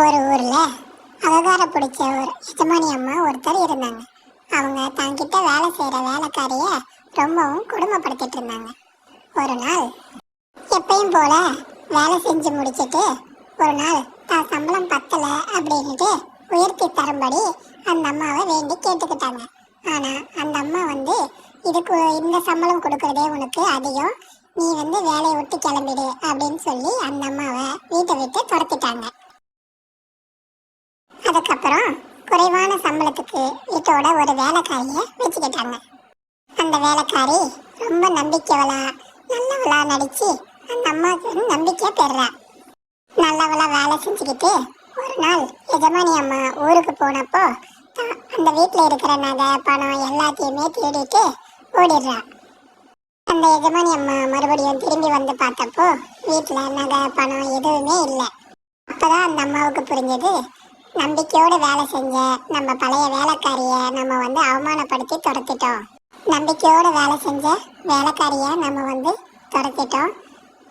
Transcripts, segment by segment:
ஒரு ஊர்ல அககார பிடிச்ச ஒரு எஜமானி அம்மா ஒருத்தர் இருந்தாங்க. அவங்க தங்கிட்ட வேலை செய்யற வேலைக்காரிய ரொம்பவும் கொடுமைப்படுத்திட்டு இருந்தாங்க. ஒரு நாள் எப்பயும் போல வேலை செஞ்சு முடிச்சிட்டு ஒரு நாள் தான் சம்பளம் பத்தல அப்படின்ட்டு உயர்த்தி தரும்படி அந்த அம்மாவை வேண்டி கேட்டுக்கிட்டாங்க. ஆனா அந்த அம்மா இதுக்கு இந்த சம்பளம் கொடுக்கறதே உனக்கு அதிகம், நீ வேலையை விட்டு கிளம்பிடு அப்படின்னு சொல்லி அந்த அம்மாவை வீட்டை விட்டு துரத்திட்டாங்க. அதுக்கப்புறம் குறைவான சம்பளத்துக்கு வீட்டோட ஒரு வேலைக்காரிய வச்சுக்கிட்டாங்க. அந்த வேலைக்காரி ரொம்ப நம்பிக்கைவளா நல்லவளா நடிச்சு அந்த அம்மாவுக்கு நம்பிக்கையா பெறா. நல்லவளா வேலை செஞ்சுக்கிட்டு ஒரு நாள் எஜமானி அம்மா ஊருக்கு போனப்போ அந்த வீட்டுல இருக்கிற நகை பணம் எல்லாத்தையுமே தேடிட்டு ஓடிடுறா. அந்த எஜமானி அம்மா மறுபடியும் திரும்பி வந்து பார்த்தப்போ வீட்டுல நகை பணம் எதுவுமே இல்லை. அப்பதான் அந்த அம்மாவுக்கு புரிஞ்சது, நம்பிக்கையோடு வேலை செஞ்ச நம்ம பழைய வேலைக்காரிய நம்ம அவமானப்படுத்தி துரத்திட்டோம். நம்பிக்கையோடு வேலை செஞ்ச வேலைக்காரிய நம்ம துரத்திட்டோம்.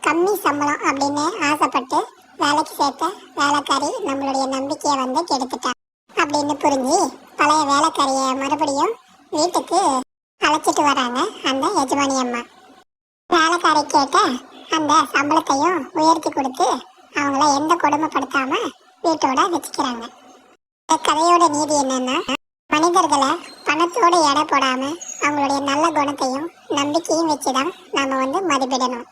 கம்மி சம்பளம் அப்படின்னு ஆசைப்பட்டு வேலைக்கு சேர்த்த வேலைக்காரி நம்மளுடைய நம்பிக்கையை கெடுத்துட்டான் அப்படின்னு புரிஞ்சு பழைய வேலைக்காரிய மறுபடியும் வீட்டுக்கு அழைச்சிட்டு வராங்க அந்த எஜமானி அம்மா. வேலைக்காரி கேட்ட அந்த சம்பளத்தையும் உயர்த்தி கொடுத்து அவங்கள எந்த கொடுமைப்படுத்தாம வீட்டோட வச்சுக்கிறாங்க. இந்த கதையோட நீதி என்னன்னா, மனிதர்களை பணத்தோடு எடை போடாம அவங்களுடைய நல்ல குணத்தையும் நம்பிக்கையும் வச்சுதான் நாம மதிப்பிடணும்.